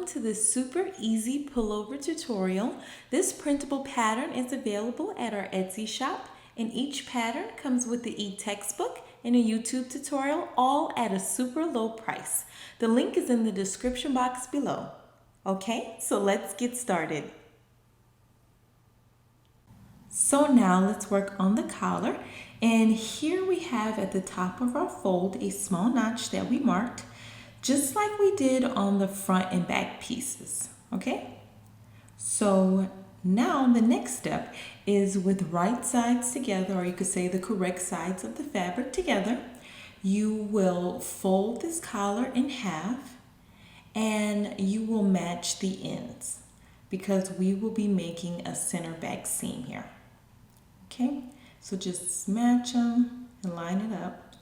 to this super easy pullover tutorial. This printable pattern is available at our Etsy shop, and each pattern comes with the e-textbook and a YouTube tutorial, all at a super low price. The link is in the description box below. Okay, so let's get started. So now let's work on the collar, and here we have at the top of our fold a small notch that we marked, just like we did on the front and back pieces. Okay, so now the next step is with right sides together, or you could say the correct sides of the fabric together. You will fold this collar in half and you will match the ends, because we will be making a center back seam here. Okay, so just match them and line it up.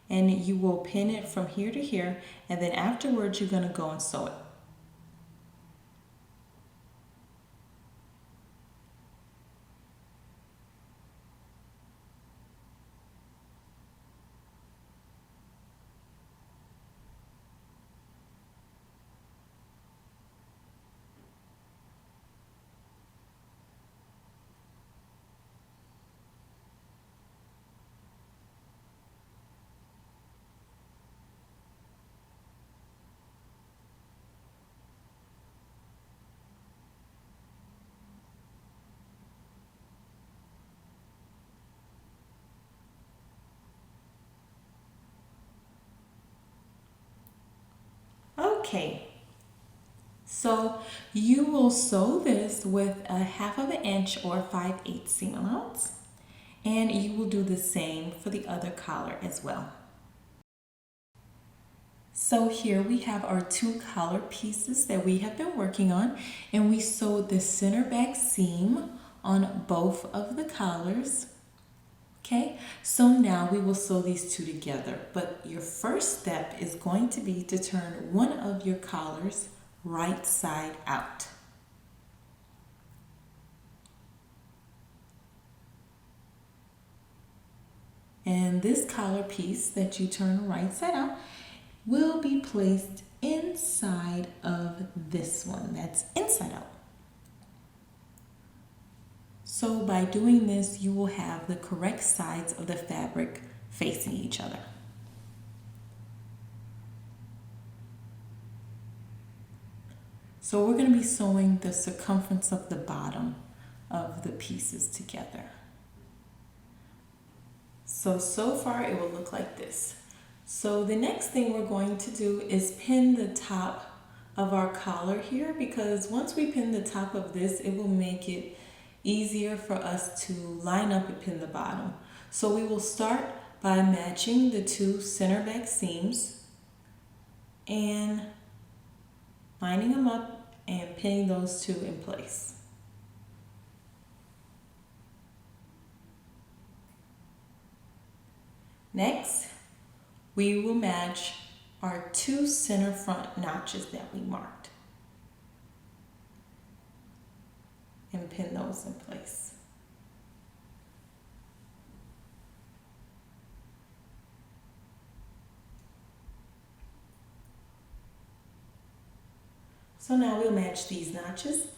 And you will pin it from here to here, and then afterwards you're going to go and sew it. Okay, so you will sew this with a 1/2 inch or 5/8 seam allowance, and you will do the same for the other collar as well. So here we have our two collar pieces that we have been working on, and we sewed the center back seam on both of the collars. Okay, so now we will sew these two together, but your first step is going to be to turn one of your collars right side out. And this collar piece that you turn right side out will be placed inside of this one that's inside out. So by doing this, you will have the correct sides of the fabric facing each other. So we're going to be sewing the circumference of the bottom of the pieces together. So far it will look like this. So the next thing we're going to do is pin the top of our collar here, because once we pin the top of this, it will make it easier for us to line up and pin the bottom. So we will start by matching the two center back seams and lining them up and pinning those two in place. Next, we will match our two center front notches that we marked and pin those in place. So now we'll match these notches.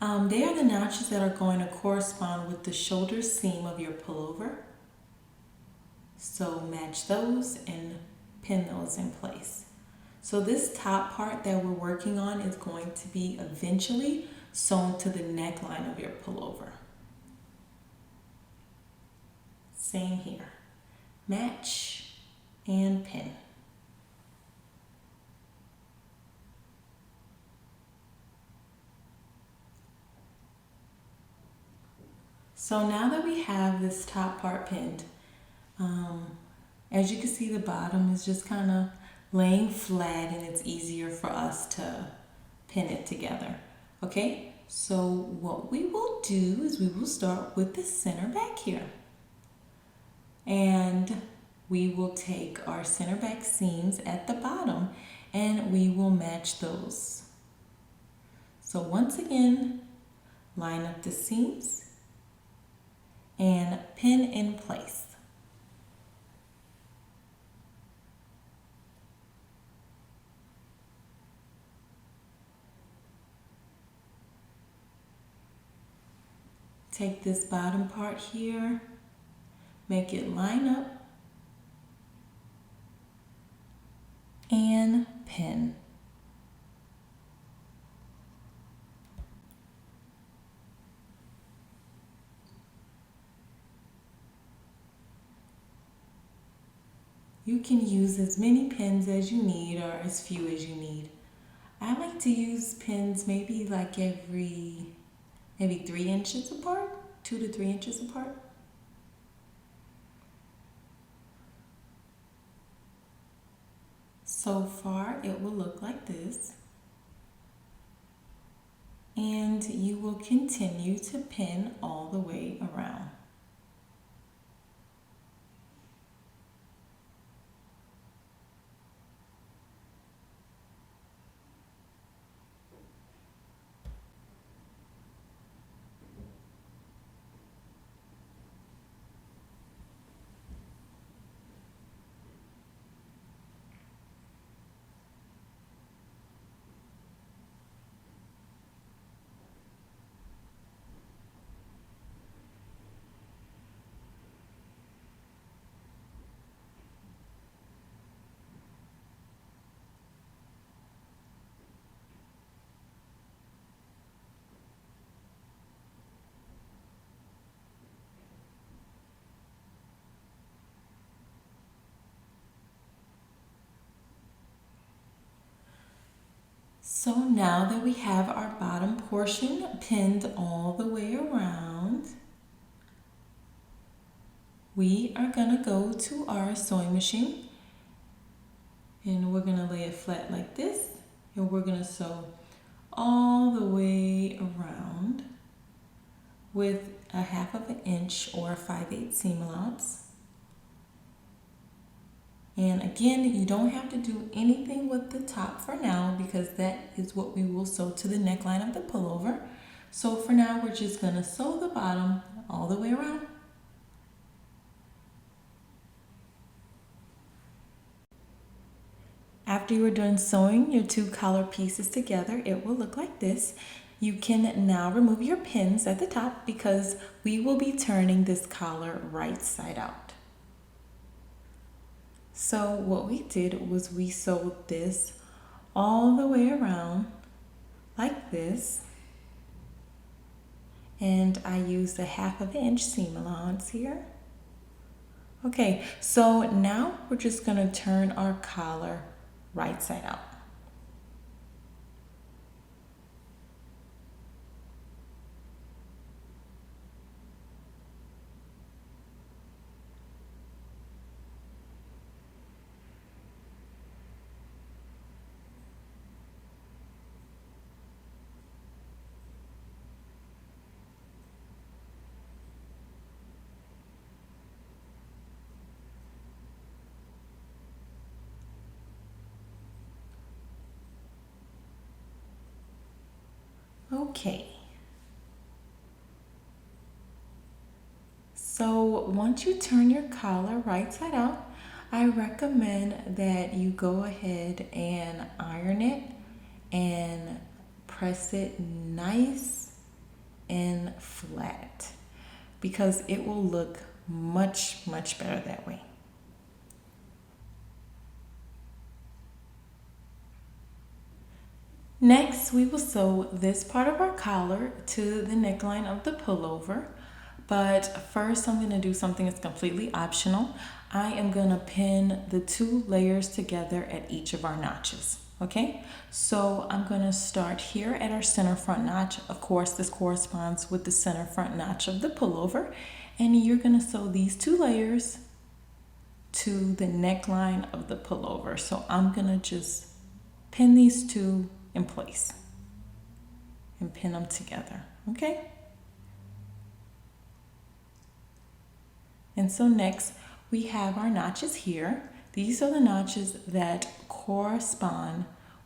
They are the notches that are going to correspond with the shoulder seam of your pullover. So match those and pin those in place. So this top part that we're working on is going to be eventually sewn to the neckline of your pullover. Same here. Match and pin. So now that we have this top part pinned, as you can see, the bottom is just kind of laying flat, and it's easier for us to pin it together. Okay, so what we will do is we will start with the center back here, and we will take our center back seams at the bottom and we will match those. So once again, line up the seams and pin in place. Take this bottom part here, make it line up, and pin. You can use as many pins as you need or as few as you need. I like to use pins maybe like every 3 inches apart, 2 to 3 inches apart. So far it will look like this. And you will continue to pin all the way around. So now that we have our bottom portion pinned all the way around, we are going to go to our sewing machine and we're going to lay it flat like this, and we're going to sew all the way around with a 1/2 inch or 5/8 seam allowance. And again, you don't have to do anything with the top for now because that is what we will sew to the neckline of the pullover. So for now, we're just going to sew the bottom all the way around. After you are done sewing your 2 collar pieces together, it will look like this. You can now remove your pins at the top because we will be turning this collar right side out. So what we did was we sewed this all the way around like this, and I used a 1/2 inch seam allowance here. Okay, so now we're just going to turn our collar right side out. Okay. So once you turn your collar right side out, I recommend that you go ahead and iron it and press it nice and flat because it will look much better that way. Next, we will sew this part of our collar to the neckline of the pullover. But first, I'm going to do something that's completely optional. I am going to pin the 2 layers together at each of our notches. Okay, so I'm going to start here at our center front notch. Of course, this corresponds with the center front notch of the pullover. And you're going to sew these 2 layers to the neckline of the pullover. So I'm going to just pin these 2 in place and pin them together. Okay. And so next we have our notches here. These are the notches that correspond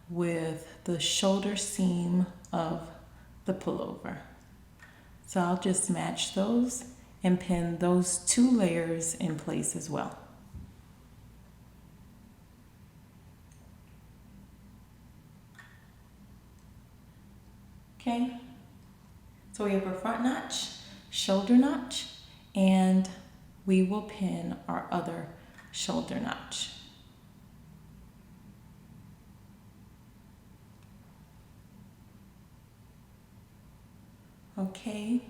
with the shoulder seam of the pullover. So I'll just match those and pin those 2 layers in place as well. Okay, so we have our front notch, shoulder notch, and we will pin our other shoulder notch. Okay.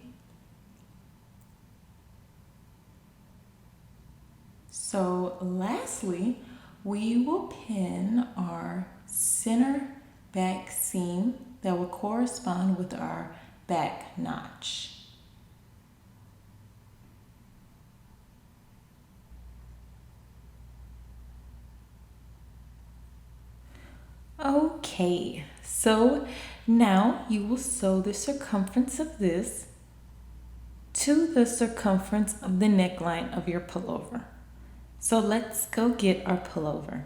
So lastly, we will pin our center back seam that will correspond with our back notch. Okay, so now you will sew the circumference of this to the circumference of the neckline of your pullover. So let's go get our pullover.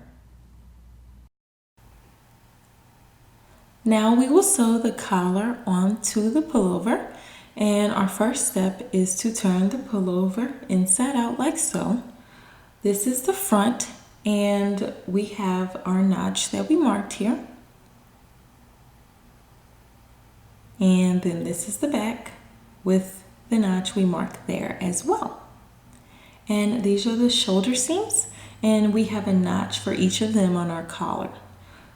Now we will sew the collar onto the pullover, and our first step is to turn the pullover inside out like so. This is the front, and we have our notch that we marked here. And then this is the back with the notch we marked there as well. And these are the shoulder seams, and we have a notch for each of them on our collar.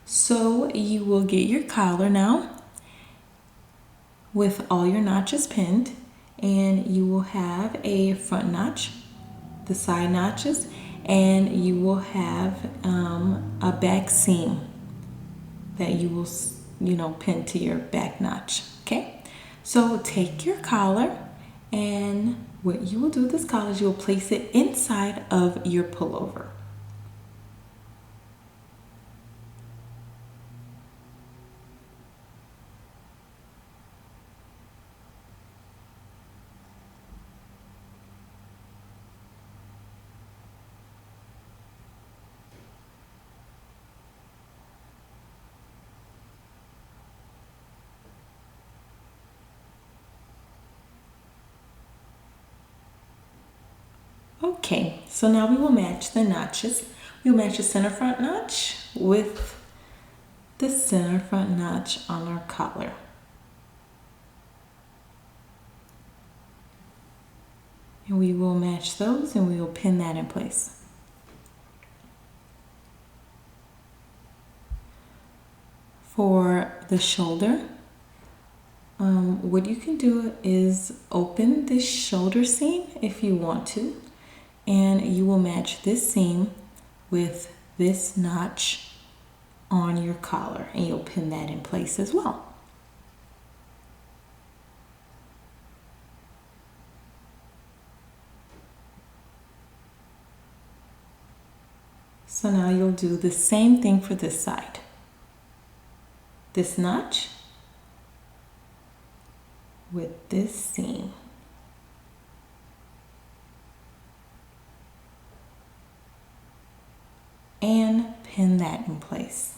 So you will get your collar now with all your notches pinned, and you will have a front notch, the side notches, and you will have a back seam that you will pin to your back notch. Okay, so take your collar, and what you will do with this collar is you will place it inside of your pullover. Okay, so now we will match the notches. We'll match the center front notch with the center front notch on our collar. And we will match those, and we will pin that in place. For the shoulder, what you can do is open this shoulder seam if you want to, and you will match this seam with this notch on your collar, and you'll pin that in place as well. So now you'll do the same thing for this side. This notch with this seam. And pin that in place.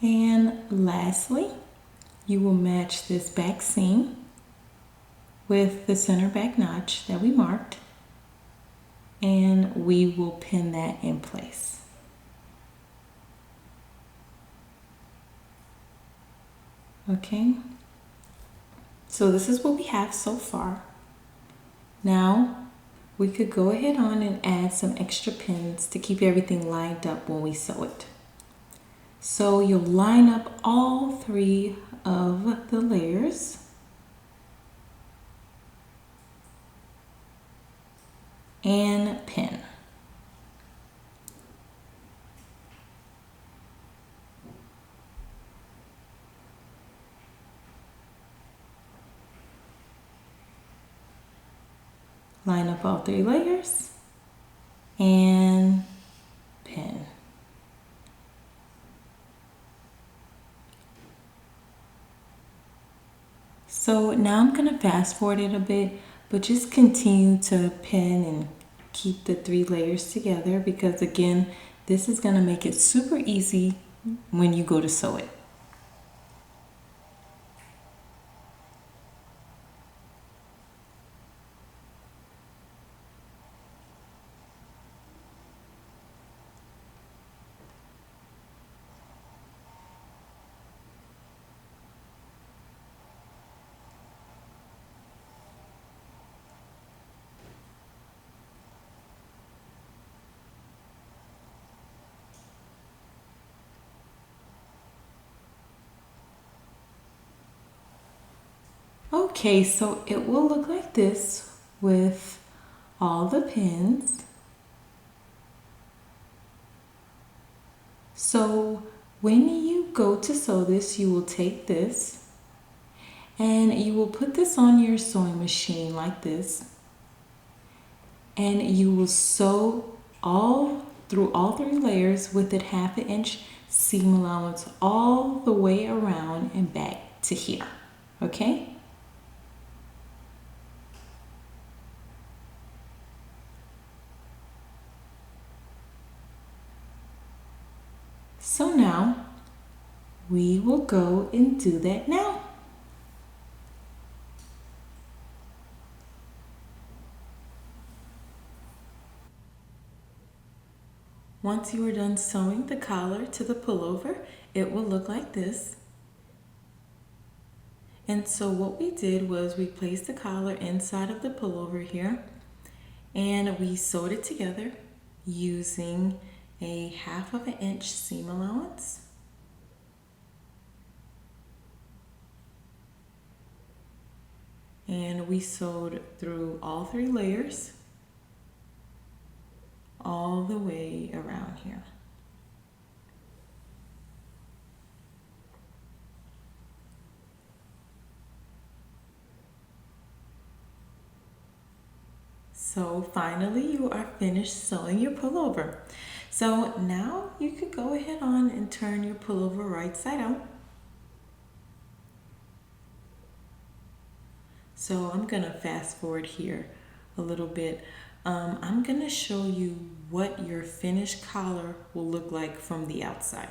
And lastly, you will match this back seam with the center back notch that we marked, and we will pin that in place. Okay, so this is what we have so far. Now we could go ahead on and add some extra pins to keep everything lined up when we sew it. So you'll line up all three of the layers. And pin. Line up all three layers and pin. So now I'm going to fast forward it a bit, but just continue to pin and keep the three layers together, because again, this is going to make it super easy when you go to sew it. Okay, so it will look like this with all the pins. So when you go to sew this, you will take this and you will put this on your sewing machine like this, and you will sew all through all 3 layers with it 1/2 inch seam allowance all the way around and back to here. Okay? So now we will go and do that now. Once you are done sewing the collar to the pullover, it will look like this. And so what we did was we placed the collar inside of the pullover here, and we sewed it together using a 1/2 inch seam allowance. And we sewed through all 3 layers all the way around here. So finally you are finished sewing your pullover. So now you could go ahead on and turn your pullover right side out. So I'm gonna fast forward here a little bit. I'm gonna show you what your finished collar will look like from the outside.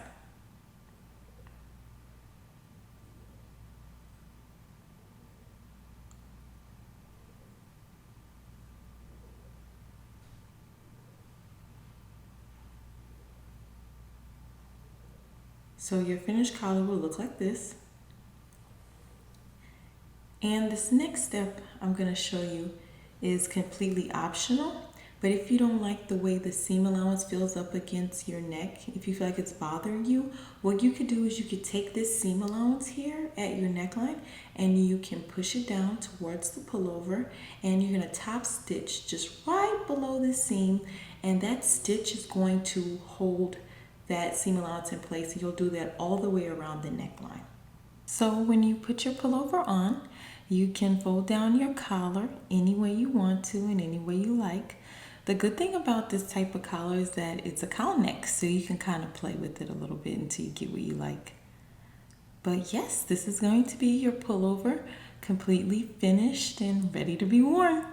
So your finished collar will look like this. And this next step I'm going to show you is completely optional. But if you don't like the way the seam allowance fills up against your neck, if you feel like it's bothering you, what you could do is you could take this seam allowance here at your neckline and you can push it down towards the pullover, and you're going to top stitch just right below the seam, and that stitch is going to hold that seam allowance in place. You'll do that all the way around the neckline. So when you put your pullover on, you can fold down your collar any way you want to and any way you like. The good thing about this type of collar is that it's a cowl neck, so you can kind of play with it a little bit until you get what you like. But yes, this is going to be your pullover, completely finished and ready to be worn.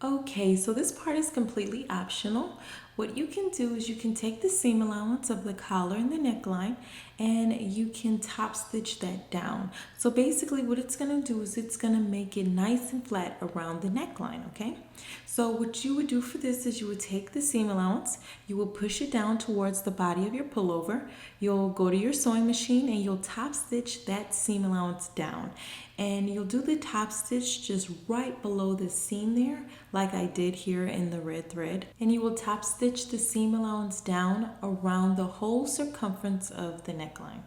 Okay, so this part is completely optional. What you can do is you can take the seam allowance of the collar and the neckline and you can top stitch that down. So basically what it's going to do is it's going to make it nice and flat around the neckline, okay? So what you would do for this is you would take the seam allowance, you will push it down towards the body of your pullover, you'll go to your sewing machine and you'll top stitch that seam allowance down. And you'll do the top stitch just right below the seam there, like I did here in the red thread. And you will top stitch the seam allowance down around the whole circumference of the neckline.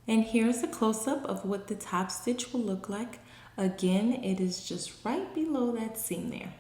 And here's a close-up of what the top stitch will look like. Again, it is just right below that seam there.